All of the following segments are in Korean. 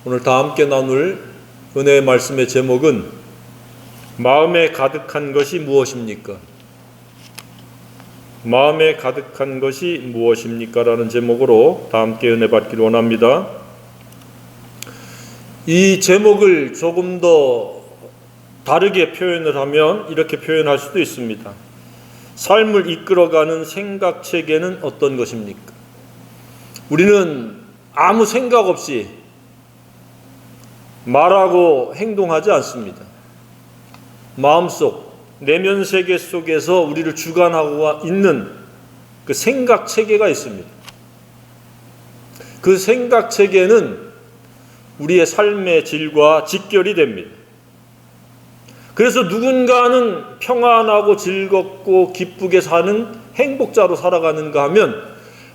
오늘 다 함께 나눌 은혜의 말씀의 제목은 마음에 가득한 것이 무엇입니까? 마음에 가득한 것이 무엇입니까? 라는 제목으로 다 함께 은혜 받기를 원합니다. 이 제목을 조금 더 다르게 표현을 하면 이렇게 표현할 수도 있습니다. 삶을 이끌어가는 생각체계는 어떤 것입니까? 우리는 아무 생각 없이 말하고 행동하지 않습니다. 마음속, 내면 세계 속에서 우리를 주관하고 있는 그 생각체계가 있습니다. 그 생각체계는 우리의 삶의 질과 직결이 됩니다. 그래서 누군가는 평안하고 즐겁고 기쁘게 사는 행복자로 살아가는가 하면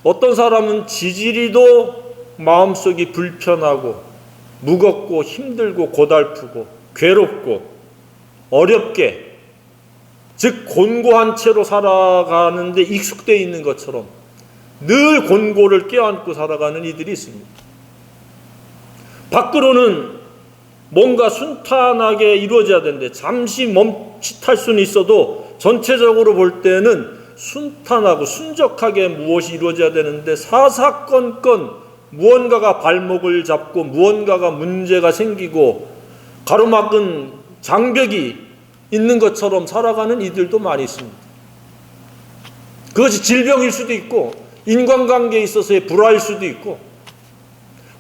어떤 사람은 지지리도 마음속이 불편하고 무겁고 힘들고 고달프고 괴롭고 어렵게, 즉 곤고한 채로 살아가는데 익숙되어 있는 것처럼 늘 곤고를 껴안고 살아가는 이들이 있습니다. 밖으로는 뭔가 순탄하게 이루어져야 되는데 잠시 멈칫할 수는 있어도 전체적으로 볼 때는 순탄하고 순적하게 무엇이 이루어져야 되는데 사사건건 무언가가 발목을 잡고 무언가가 문제가 생기고 가로막은 장벽이 있는 것처럼 살아가는 이들도 많이 있습니다. 그것이 질병일 수도 있고 인간관계에 있어서의 불화일 수도 있고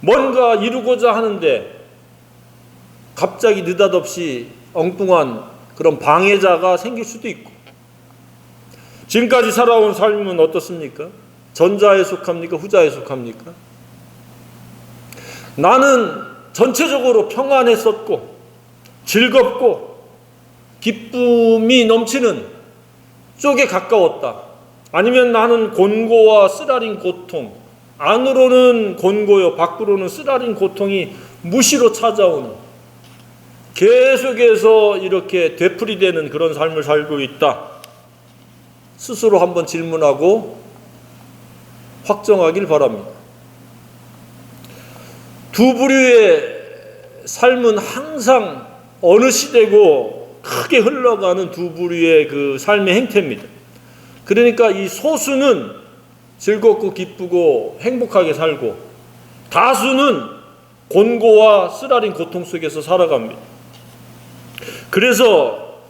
뭔가 이루고자 하는데 갑자기 느닷없이 엉뚱한 그런 방해자가 생길 수도 있고. 지금까지 살아온 삶은 어떻습니까? 전자에 속합니까? 후자에 속합니까? 나는 전체적으로 평안했었고 즐겁고 기쁨이 넘치는 쪽에 가까웠다. 아니면 나는 곤고와 쓰라린 고통, 안으로는 곤고요 밖으로는 쓰라린 고통이 무시로 찾아오는, 계속해서 이렇게 되풀이되는 그런 삶을 살고 있다. 스스로 한번 질문하고 확정하길 바랍니다. 두 부류의 삶은 항상 어느 시대고 크게 흘러가는 두 부류의 그 삶의 행태입니다. 그러니까 이 소수는 즐겁고 기쁘고 행복하게 살고 다수는 곤고와 쓰라린 고통 속에서 살아갑니다. 그래서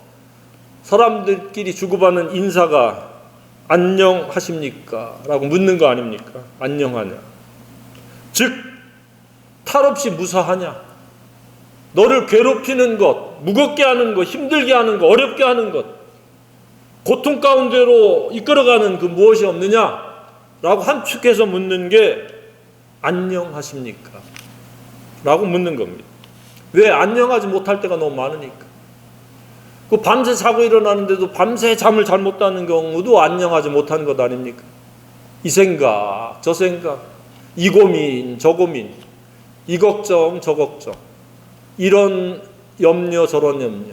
사람들끼리 주고받는 인사가 안녕하십니까? 라고 묻는 거 아닙니까? 안녕하냐? 즉 탈없이 무사하냐? 너를 괴롭히는 것, 무겁게 하는 것, 힘들게 하는 것, 어렵게 하는 것, 고통 가운데로 이끌어가는 그 무엇이 없느냐? 라고 함축해서 묻는 게 안녕하십니까? 라고 묻는 겁니다. 왜? 안녕하지 못할 때가 너무 많으니까. 그 밤새 자고 일어나는데도 밤새 잠을 잘못 자는 경우도 안녕하지 못한 것 아닙니까? 이 생각, 저 생각, 이 고민, 저 고민, 이 걱정, 저 걱정, 이런 염려, 저런 염려,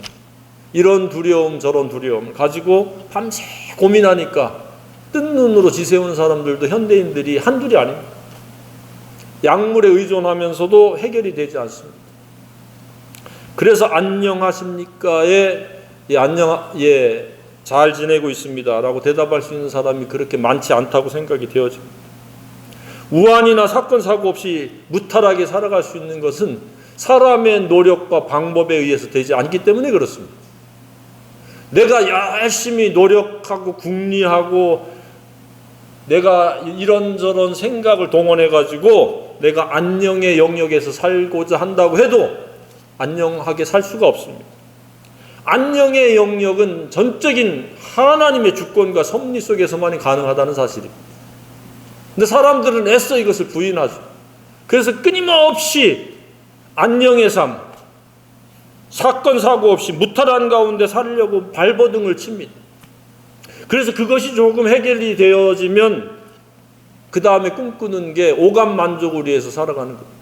이런 두려움, 저런 두려움 가지고 밤새 고민하니까 뜬 눈으로 지새우는 사람들도 현대인들이 한둘이 아닙니다. 약물에 의존하면서도 해결이 되지 않습니다. 그래서 안녕하십니까에 잘 지내고 있습니다 라고 대답할 수 있는 사람이 그렇게 많지 않다고 생각이 되어집니다. 우환이나 사건 사고 없이 무탈하게 살아갈 수 있는 것은 사람의 노력과 방법에 의해서 되지 않기 때문에 그렇습니다. 내가 열심히 노력하고 궁리하고 내가 이런저런 생각을 동원해가지고 내가 안녕의 영역에서 살고자 한다고 해도 안녕하게 살 수가 없습니다. 안녕의 영역은 전적인 하나님의 주권과 섭리 속에서만이 가능하다는 사실입니다. 근데 사람들은 애써 이것을 부인하죠. 그래서 끊임없이 안녕의 삶, 사건 사고 없이 무탈한 가운데 살려고 발버둥을 칩니다. 그래서 그것이 조금 해결이 되어지면 그 다음에 꿈꾸는 게 오감 만족을 위해서 살아가는 겁니다.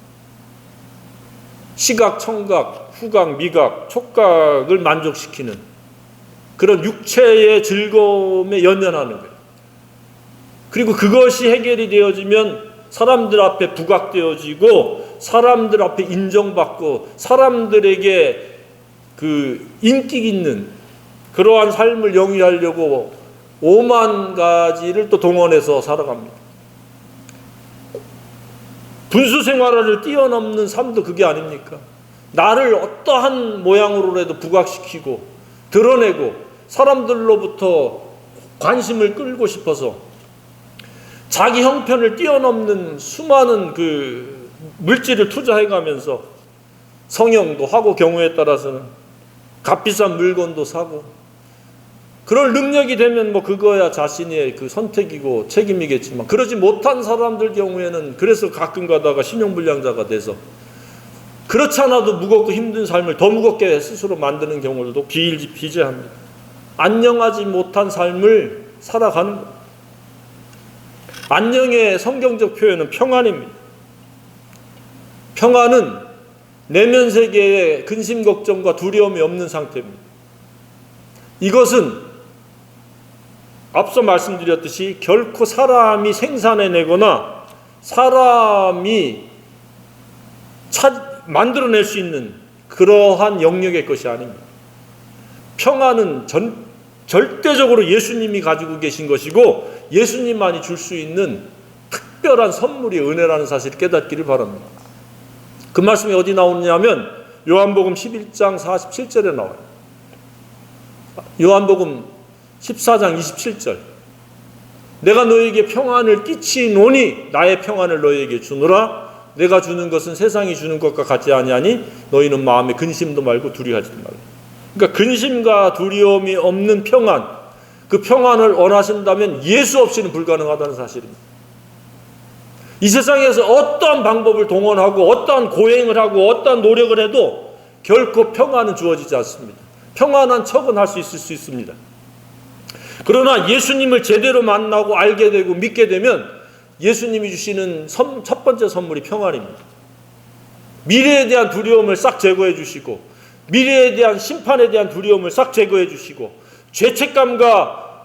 시각, 청각, 후각, 미각, 촉각을 만족시키는 그런 육체의 즐거움에 연연하는 거예요. 그리고 그것이 해결이 되어지면 사람들 앞에 부각되어지고 사람들 앞에 인정받고 사람들에게 그 인기 있는 그러한 삶을 영위하려고 5만 가지를 또 동원해서 살아갑니다. 분수 생활을 뛰어넘는 삶도 그게 아닙니까? 나를 어떠한 모양으로라도 부각시키고 드러내고 사람들로부터 관심을 끌고 싶어서 자기 형편을 뛰어넘는 수많은 그 물질을 투자해가면서 성형도 하고 경우에 따라서는 값비싼 물건도 사고 그럴 능력이 되면 뭐 그거야 자신의 그 선택이고 책임이겠지만 그러지 못한 사람들 경우에는 그래서 가끔 가다가 신용불량자가 돼서 그렇지 않아도 무겁고 힘든 삶을 더 무겁게 스스로 만드는 경우들도 비일비재합니다. 안녕하지 못한 삶을 살아가는 것. 안녕의 성경적 표현은 평안입니다. 평안은 내면 세계에 근심 걱정과 두려움이 없는 상태입니다. 이것은 앞서 말씀드렸듯이 결코 사람이 생산해내거나 사람이 만들어낼 수 있는 그러한 영역의 것이 아닙니다. 평안은 절대적으로 예수님이 가지고 계신 것이고 예수님만이 줄 수 있는 특별한 선물이 은혜라는 사실을 깨닫기를 바랍니다. 그 말씀이 어디 나오냐면 요한복음 11장 47절에 나와요. 요한복음 14장 27절. 내가 너에게 평안을 끼치노니 나의 평안을 너에게 주노라. 내가 주는 것은 세상이 주는 것과 같지 아니하니 너희는 마음에 근심도 말고 두려워하지 말라. 그러니까 근심과 두려움이 없는 평안, 그 평안을 원하신다면 예수 없이는 불가능하다는 사실입니다. 이 세상에서 어떠한 방법을 동원하고 어떠한 고행을 하고 어떠한 노력을 해도 결코 평안은 주어지지 않습니다. 평안한 척은 할 수 있을 수 있습니다. 그러나 예수님을 제대로 만나고 알게 되고 믿게 되면 예수님이 주시는 첫 번째 선물이 평안입니다. 미래에 대한 두려움을 싹 제거해 주시고 미래에 대한 심판에 대한 두려움을 싹 제거해 주시고 죄책감과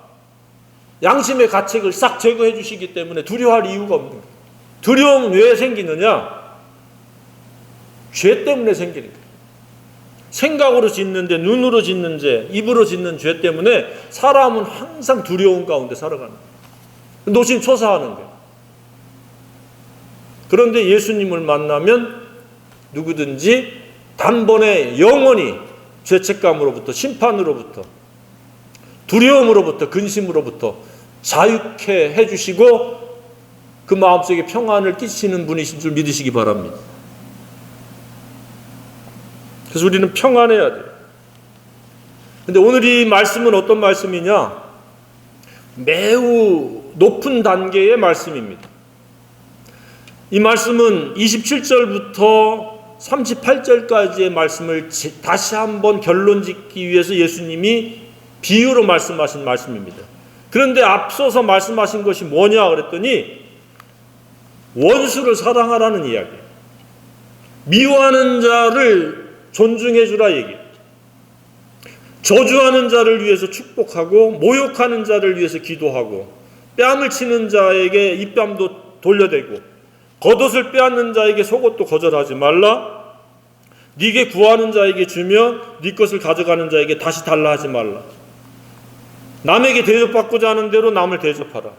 양심의 가책을 싹 제거해 주시기 때문에 두려워할 이유가 없는 거예요. 두려움은 왜 생기느냐? 죄 때문에 생기는 거예요. 생각으로 짓는 죄, 눈으로 짓는 죄, 입으로 짓는 죄 때문에 사람은 항상 두려움 가운데 살아가는 거예요. 노심초사하는 거예요. 그런데 예수님을 만나면 누구든지 단번에 영원히 죄책감으로부터 심판으로부터 두려움으로부터 근심으로부터 자유케 해주시고 그 마음속에 평안을 끼치는 분이신 줄 믿으시기 바랍니다. 그래서 우리는 평안해야 돼요. 근데 오늘 이 말씀은 어떤 말씀이냐? 매우 높은 단계의 말씀입니다. 이 말씀은 27절부터 38절까지의 말씀을 다시 한번 결론 짓기 위해서 예수님이 비유로 말씀하신 말씀입니다. 그런데 앞서서 말씀하신 것이 뭐냐 그랬더니 원수를 사랑하라는 이야기예요. 미워하는 자를 존중해 주라 얘기예요. 저주하는 자를 위해서 축복하고 모욕하는 자를 위해서 기도하고 뺨을 치는 자에게 입뺨도 돌려대고 겉옷을 빼앗는 자에게 속옷도 거절하지 말라. 네게 구하는 자에게 주며 네 것을 가져가는 자에게 다시 달라 하지 말라. 남에게 대접받고자 하는 대로 남을 대접하라.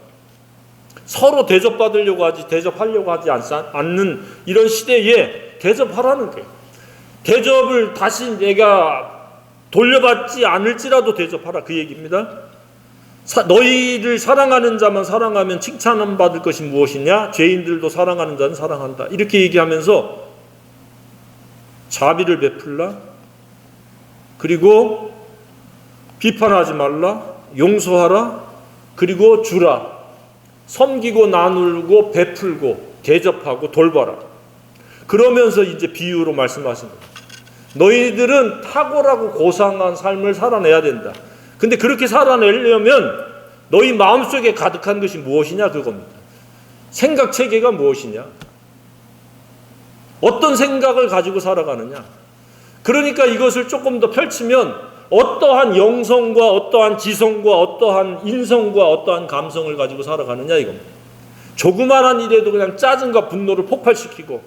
서로 대접받으려고 하지 대접하려고 하지 않는 이런 시대에 대접하라는 거예요. 대접을 다시 내가 돌려받지 않을지라도 대접하라 그 얘기입니다. 너희를 사랑하는 자만 사랑하면 칭찬받을 것이 무엇이냐? 죄인들도 사랑하는 자는 사랑한다. 이렇게 얘기하면서 자비를 베풀라. 그리고 비판하지 말라. 용서하라. 그리고 주라. 섬기고 나누고 베풀고 대접하고 돌봐라. 그러면서 이제 비유로 말씀하십니다. 너희들은 탁월하고 고상한 삶을 살아내야 된다. 근데 그렇게 살아내려면 너희 마음속에 가득한 것이 무엇이냐 그겁니다. 생각 체계가 무엇이냐? 어떤 생각을 가지고 살아가느냐? 그러니까 이것을 조금 더 펼치면 어떠한 영성과 어떠한 지성과 어떠한 인성과 어떠한 감성을 가지고 살아가느냐 이겁니다. 조그마한 일에도 그냥 짜증과 분노를 폭발시키고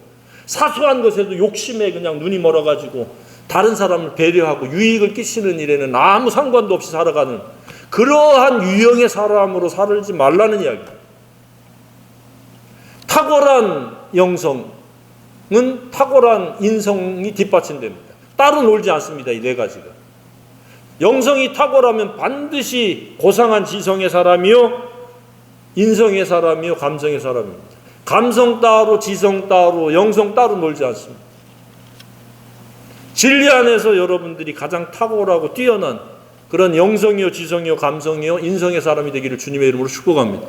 사소한 것에도 욕심에 그냥 눈이 멀어가지고 다른 사람을 배려하고 유익을 끼치는 일에는 아무 상관도 없이 살아가는 그러한 유형의 사람으로 살지 말라는 이야기입니다. 탁월한 영성은 탁월한 인성이 뒷받침됩니다. 따로 놀지 않습니다. 이 네 가지가. 영성이 탁월하면 반드시 고상한 지성의 사람이요, 인성의 사람이요, 감성의 사람입니다. 감성 따로, 지성 따로, 영성 따로 놀지 않습니다. 진리 안에서 여러분들이 가장 탁월하고 뛰어난 그런 영성이요, 지성이요, 감성이요, 인성의 사람이 되기를 주님의 이름으로 축복합니다.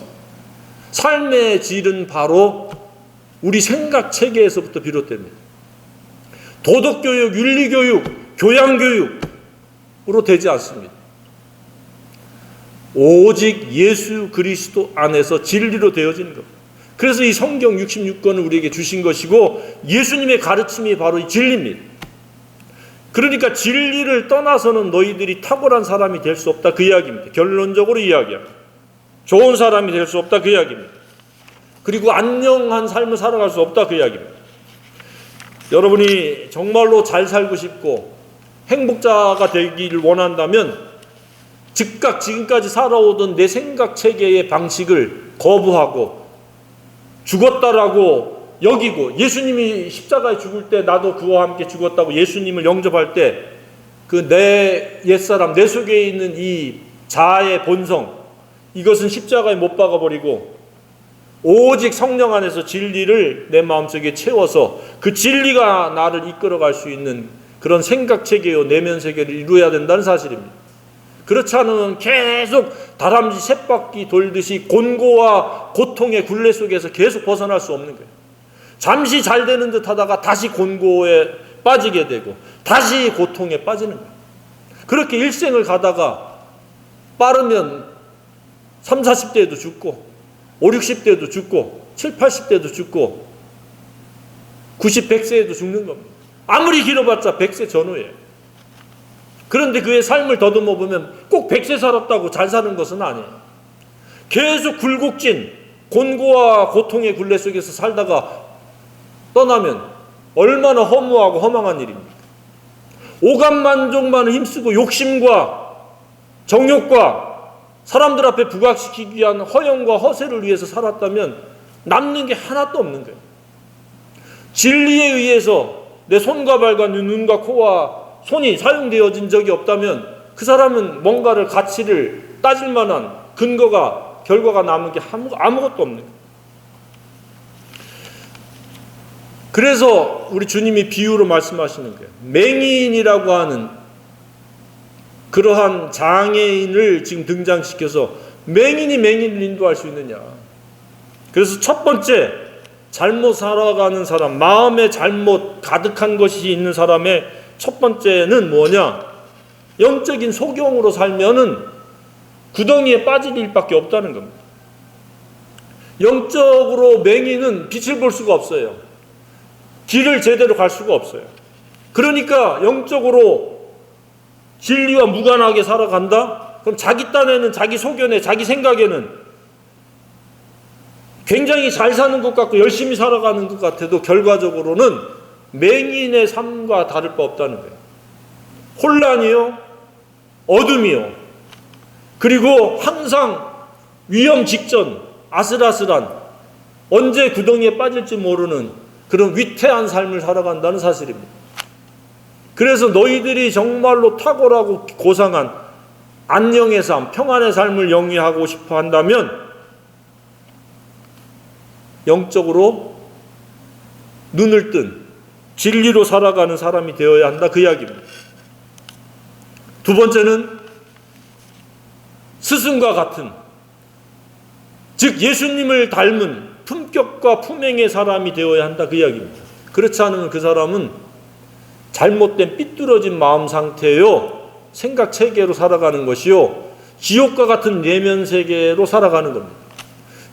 삶의 질은 바로 우리 생각 체계에서부터 비롯됩니다. 도덕교육, 윤리교육, 교양교육으로 되지 않습니다. 오직 예수 그리스도 안에서 진리로 되어지는 것. 그래서 이 성경 66권을 우리에게 주신 것이고 예수님의 가르침이 바로 이 진리입니다. 그러니까 진리를 떠나서는 너희들이 탁월한 사람이 될 수 없다 그 이야기입니다. 결론적으로 이야기합니다. 좋은 사람이 될 수 없다 그 이야기입니다. 그리고 안녕한 삶을 살아갈 수 없다 그 이야기입니다. 여러분이 정말로 잘 살고 싶고 행복자가 되기를 원한다면 즉각 지금까지 살아오던 내 생각 체계의 방식을 거부하고 죽었다라고 여기고, 예수님이 십자가에 죽을 때 나도 그와 함께 죽었다고 예수님을 영접할 때 그 내 옛사람, 내 속에 있는 이 자아의 본성, 이것은 십자가에 못 박아버리고 오직 성령 안에서 진리를 내 마음속에 채워서 그 진리가 나를 이끌어갈 수 있는 그런 생각체계요 내면세계를 이루어야 된다는 사실입니다. 그렇지 않으면 계속 다람쥐 쳇바퀴 돌듯이 곤고와 고통의 굴레 속에서 계속 벗어날 수 없는 거예요. 잠시 잘 되는 듯 하다가 다시 곤고에 빠지게 되고 다시 고통에 빠지는 거예요. 그렇게 일생을 가다가 빠르면 30, 40대에도 죽고 50, 60대에도 죽고 70, 80대에도 죽고 90, 100세에도 죽는 겁니다. 아무리 길어봤자 100세 전후예요. 그런데 그의 삶을 더듬어 보면 꼭 100세 살았다고 잘 사는 것은 아니에요. 계속 굴곡진 곤고와 고통의 굴레 속에서 살다가 떠나면 얼마나 허무하고 허망한 일입니까? 오감만족만을 힘쓰고 욕심과 정욕과 사람들 앞에 부각시키기 위한 허영과 허세를 위해서 살았다면 남는 게 하나도 없는 거예요. 진리에 의해서 내 손과 발과 눈과 코와 손이 사용되어진 적이 없다면 그 사람은 뭔가를 가치를 따질 만한 근거가, 결과가 남은 게 아무것도 없는 거예요. 그래서 우리 주님이 비유로 말씀하시는 거예요. 맹인이라고 하는 그러한 장애인을 지금 등장시켜서 맹인이 맹인을 인도할 수 있느냐. 그래서 첫 번째, 잘못 살아가는 사람, 마음에 잘못 가득한 것이 있는 사람의 첫 번째는 뭐냐? 영적인 소경으로 살면은 구덩이에 빠질 일밖에 없다는 겁니다. 영적으로 맹인은 빛을 볼 수가 없어요. 길을 제대로 갈 수가 없어요. 그러니까 영적으로 진리와 무관하게 살아간다? 그럼 자기 딴에는, 자기 소견에, 자기 생각에는 굉장히 잘 사는 것 같고 열심히 살아가는 것 같아도 결과적으로는 맹인의 삶과 다를 바 없다는 거예요. 혼란이요, 어둠이요, 그리고 항상 위험 직전, 아슬아슬한, 언제 구덩이에 빠질지 모르는 그런 위태한 삶을 살아간다는 사실입니다. 그래서 너희들이 정말로 탁월하고 고상한 안녕의 삶, 평안의 삶을 영위하고 싶어 한다면 영적으로 눈을 뜬 진리로 살아가는 사람이 되어야 한다 그 이야기입니다. 두 번째는 스승과 같은, 즉 예수님을 닮은 품격과 품행의 사람이 되어야 한다 그 이야기입니다. 그렇지 않으면 그 사람은 잘못된 삐뚤어진 마음 상태요, 생각 체계로 살아가는 것이요, 지옥과 같은 내면 세계로 살아가는 겁니다.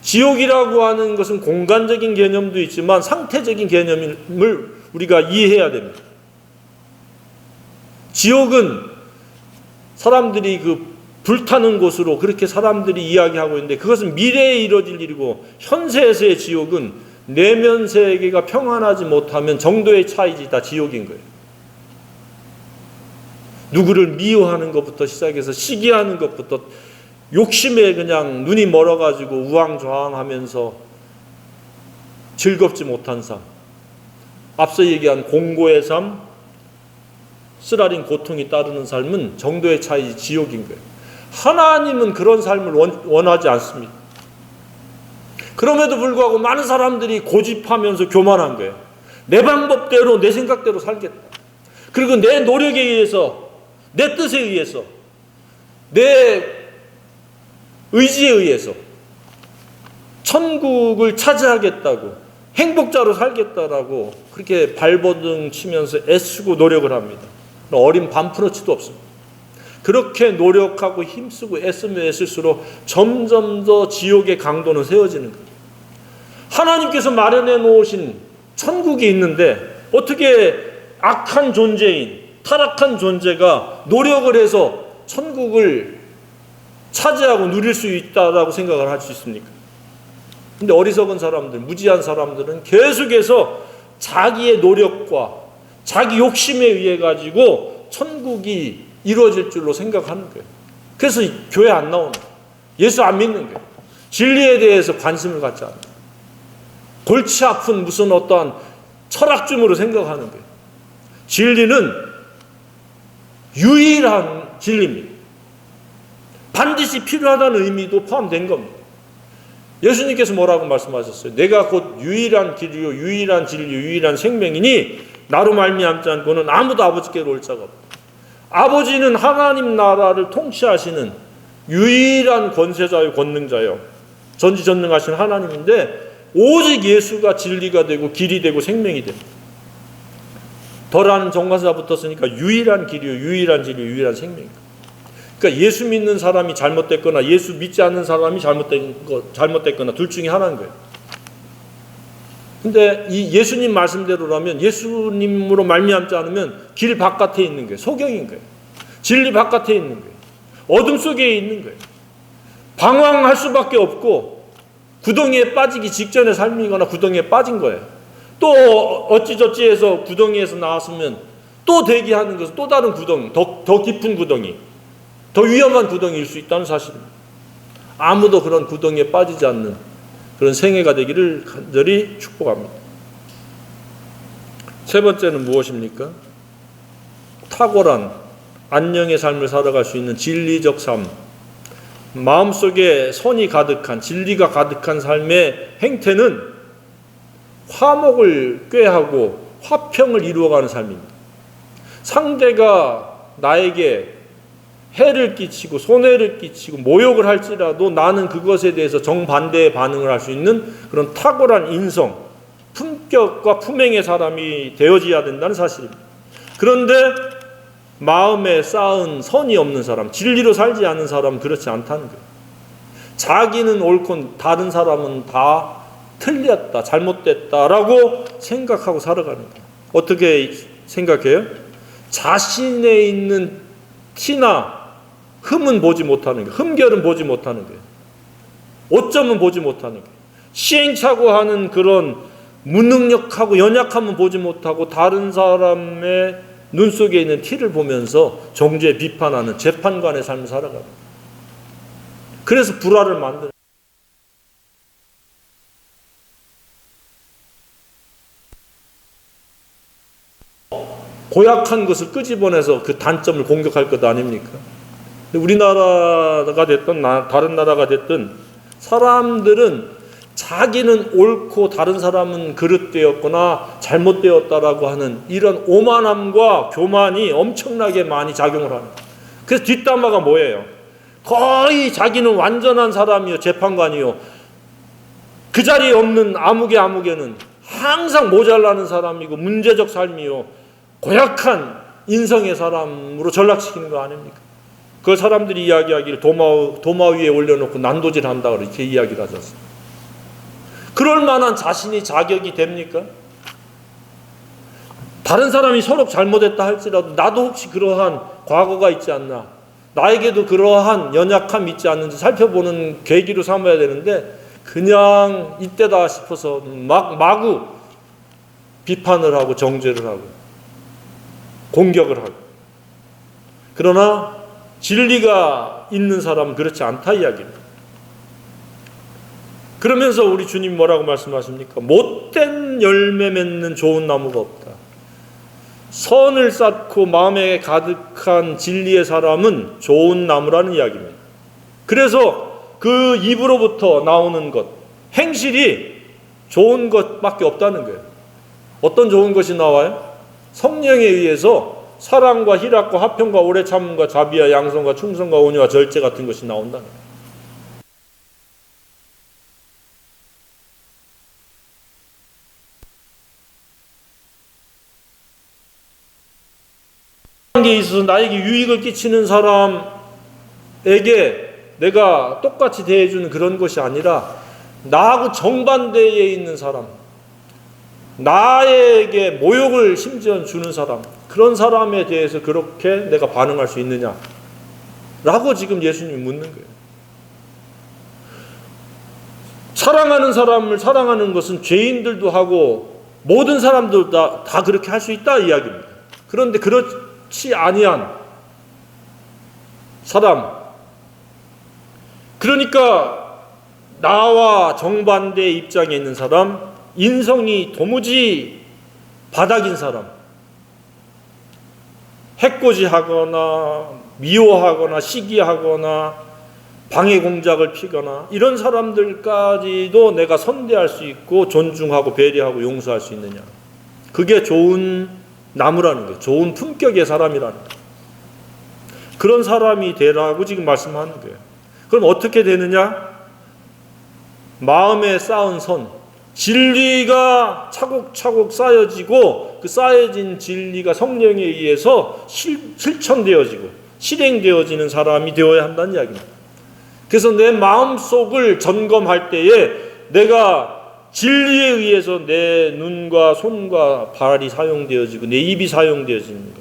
지옥이라고 하는 것은 공간적인 개념도 있지만 상태적인 개념을 우리가 이해해야 됩니다. 지옥은 사람들이 그 불타는 곳으로 그렇게 사람들이 이야기하고 있는데 그것은 미래에 이뤄질 일이고, 현세에서의 지옥은 내면 세계가 평안하지 못하면 정도의 차이지 다 지옥인 거예요. 누구를 미워하는 것부터 시작해서 시기하는 것부터 욕심에 그냥 눈이 멀어가지고 우왕좌왕하면서 즐겁지 못한 삶, 앞서 얘기한 공고의 삶, 쓰라린 고통이 따르는 삶은 정도의 차이 지옥인 거예요. 하나님은 그런 삶을 원하지 않습니다. 그럼에도 불구하고 많은 사람들이 고집하면서 교만한 거예요. 내 방법대로 내 생각대로 살겠다. 그리고 내 노력에 의해서, 내 뜻에 의해서, 내 의지에 의해서 천국을 차지하겠다고, 행복자로 살겠다라고 그렇게 발버둥 치면서 애쓰고 노력을 합니다. 어린 반프로치도 없습니다. 그렇게 노력하고 힘쓰고 애쓰면 애쓸수록 점점 더 지옥의 강도는 세워지는 거예요. 하나님께서 마련해 놓으신 천국이 있는데 어떻게 악한 존재인, 타락한 존재가 노력을 해서 천국을 차지하고 누릴 수 있다라고 생각을 할 수 있습니까? 근데 어리석은 사람들, 무지한 사람들은 계속해서 자기의 노력과 자기 욕심에 의해 가지고 천국이 이루어질 줄로 생각하는 거예요. 그래서 교회 안 나오는 거예요. 예수 안 믿는 거예요. 진리에 대해서 관심을 갖지 않아요. 골치 아픈 무슨 어떠한 철학쯤으로 생각하는 거예요. 진리는 유일한 진리입니다. 반드시 필요하다는 의미도 포함된 겁니다. 예수님께서 뭐라고 말씀하셨어요? 내가 곧 유일한 길이요 유일한 진리요 유일한 생명이니 나로 말미암지 않고는 아무도 아버지께로 올 자가 없다. 아버지는 하나님 나라를 통치하시는 유일한 권세자요 권능자요 전지전능하신 하나님인데 오직 예수가 진리가 되고 길이 되고 생명이 됩니다. 더라는 정관사 붙었으니까 유일한 길이요 유일한 진리요 유일한 생명입니다. 그러니까 예수 믿는 사람이 잘못됐거나 예수 믿지 않는 사람이 잘못됐거나 둘 중에 하나인 거예요. 근데 이 예수님 말씀대로라면 예수님으로 말미암지 않으면 길 바깥에 있는 거예요. 소경인 거예요. 진리 바깥에 있는 거예요. 어둠 속에 있는 거예요. 방황할 수밖에 없고 구덩이에 빠지기 직전의 삶이거나 구덩이에 빠진 거예요. 또 어찌저찌 해서 구덩이에서 나왔으면 또 대기하는 것은 또 다른 구덩이, 더 깊은 구덩이, 더 위험한 구덩이일 수 있다는 사실입니다. 아무도 그런 구덩이에 빠지지 않는 그런 생애가 되기를 간절히 축복합니다. 세 번째는 무엇입니까? 탁월한 안녕의 삶을 살아갈 수 있는 진리적 삶, 마음속에 선이 가득한 진리가 가득한 삶의 행태는 화목을 꾀하고 화평을 이루어가는 삶입니다. 상대가 나에게 해를 끼치고 손해를 끼치고 모욕을 할지라도 나는 그것에 대해서 정반대의 반응을 할 수 있는 그런 탁월한 인성, 품격과 품행의 사람이 되어져야 된다는 사실입니다. 그런데 마음에 쌓은 선이 없는 사람, 진리로 살지 않는 사람은 그렇지 않다는 거예요. 자기는 옳고 다른 사람은 다 틀렸다, 잘못됐다라고 생각하고 살아가는 거예요. 어떻게 생각해요? 자신에 있는 티나 흠은 보지 못하는 거예요. 흠결은 보지 못하는 거예요. 오점은 보지 못하는 거예요. 시행착오하는 그런 무능력하고 연약함은 보지 못하고 다른 사람의 눈 속에 있는 티를 보면서 정죄 비판하는 재판관의 삶을 살아가는 거예요. 그래서 불화를 만드는 고약한 것을 끄집어내서 그 단점을 공격할 것 아닙니까? 우리나라가 됐든 다른 나라가 됐든 사람들은 자기는 옳고 다른 사람은 그릇되었거나 잘못되었다라고 하는 이런 오만함과 교만이 엄청나게 많이 작용을 하는 거예요. 그래서 뒷담화가 뭐예요? 거의 자기는 완전한 사람이요 재판관이요 그 자리에 없는 아무개는 항상 모자라는 사람이고 문제적 삶이요 고약한 인성의 사람으로 전락시키는 거 아닙니까? 그 사람들이 이야기하기를 도마 위에 올려놓고 난도질 한다 이렇게 이야기를 하셨어요. 그럴 만한 자신이 자격이 됩니까? 다른 사람이 서로 잘못했다 할지라도 나도 혹시 그러한 과거가 있지 않나, 나에게도 그러한 연약함이 있지 않는지 살펴보는 계기로 삼아야 되는데 그냥 이때다 싶어서 마구 비판을 하고 정죄를 하고 공격을 하고. 그러나 진리가 있는 사람은 그렇지 않다 이야기입니다. 그러면서 우리 주님 뭐라고 말씀하십니까? 못된 열매 맺는 좋은 나무가 없다. 선을 쌓고 마음에 가득한 진리의 사람은 좋은 나무라는 이야기입니다. 그래서 그 입으로부터 나오는 것, 행실이 좋은 것밖에 없다는 거예요. 어떤 좋은 것이 나와요? 성령에 의해서 사랑과 희락과 화평과 오래 참음과 자비와 양성과 충성과 온유와 절제 같은 것이 나온다는 거예요. 관계에 있어서 나에게 유익을 끼치는 사람에게 내가 똑같이 대해주는 그런 것이 아니라 나하고 정반대에 있는 사람, 나에게 모욕을 심지어 주는 사람, 그런 사람에 대해서 그렇게 내가 반응할 수 있느냐 라고 지금 예수님이 묻는 거예요. 사랑하는 사람을 사랑하는 것은 죄인들도 하고 모든 사람도 다 그렇게 할 수 있다 이야기입니다. 그런데 그렇지 아니한 사람, 그러니까 나와 정반대의 입장에 있는 사람, 인성이 도무지 바닥인 사람, 해코지하거나 미워하거나 시기하거나 방해 공작을 피거나 이런 사람들까지도 내가 선대할 수 있고 존중하고 배려하고 용서할 수 있느냐. 그게 좋은 나무라는 거예요. 좋은 품격의 사람이라는 거예요. 그런 사람이 되라고 지금 말씀하는 거예요. 그럼 어떻게 되느냐? 마음에 쌓은 선, 진리가 차곡차곡 쌓여지고 그 쌓여진 진리가 성령에 의해서 실천되어지고 실행되어지는 사람이 되어야 한다는 이야기입니다. 그래서 내 마음속을 점검할 때에 내가 진리에 의해서 내 눈과 손과 발이 사용되어지고 내 입이 사용되어지는가,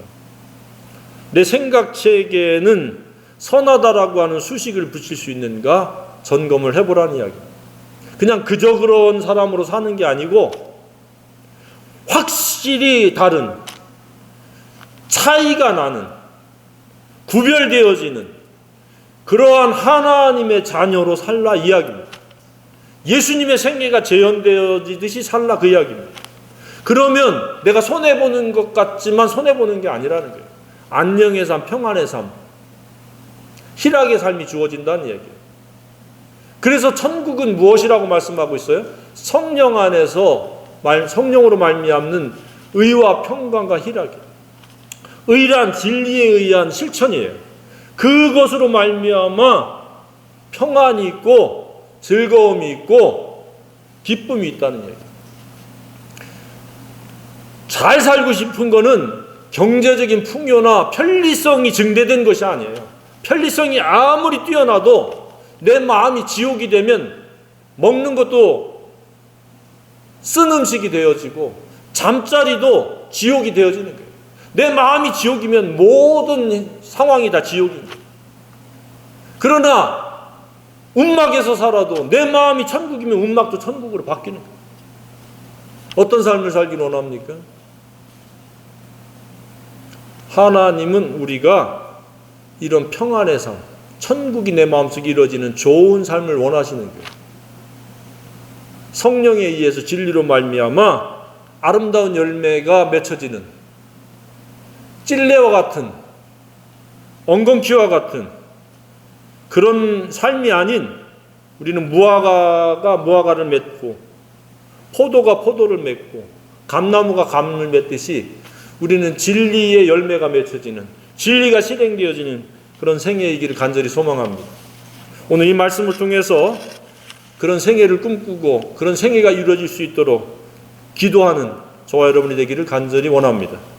내 생각체계는 선하다라고 하는 수식을 붙일 수 있는가 점검을 해보라는 이야기입니다. 그냥 그저 그런 사람으로 사는 게 아니고 확실히 다른, 차이가 나는, 구별되어지는 그러한 하나님의 자녀로 살라 이야기입니다. 예수님의 생애가 재현되어지듯이 살라 그 이야기입니다. 그러면 내가 손해보는 것 같지만 손해보는 게 아니라는 거예요. 안녕의 삶, 평안의 삶, 희락의 삶이 주어진다는 얘기예요. 그래서 천국은 무엇이라고 말씀하고 있어요? 성령 안에서 성령으로 말미암는 의와 평강과 희락이에요. 의란 진리에 의한 실천이에요. 그것으로 말미암아 평안이 있고 즐거움이 있고 기쁨이 있다는 얘기예요. 잘 살고 싶은 거는 경제적인 풍요나 편리성이 증대된 것이 아니에요. 편리성이 아무리 뛰어나도 내 마음이 지옥이 되면 먹는 것도 쓴 음식이 되어지고 잠자리도 지옥이 되어지는 거예요. 내 마음이 지옥이면 모든 상황이 다 지옥입니다. 그러나 움막에서 살아도 내 마음이 천국이면 움막도 천국으로 바뀌는 거예요. 어떤 삶을 살기 원합니까? 하나님은 우리가 이런 평안의 삶, 천국이 내 마음속에 이루어지는 좋은 삶을 원하시는 거예요. 성령에 의해서 진리로 말미암아 아름다운 열매가 맺혀지는, 찔레와 같은, 엉겅퀴와 같은 그런 삶이 아닌, 우리는 무화과가 무화과를 맺고 포도가 포도를 맺고 감나무가 감을 맺듯이 우리는 진리의 열매가 맺혀지는, 진리가 실행되어지는 그런 생애이기를 간절히 소망합니다. 오늘 이 말씀을 통해서 그런 생애를 꿈꾸고 그런 생애가 이루어질 수 있도록 기도하는 저와 여러분이 되기를 간절히 원합니다.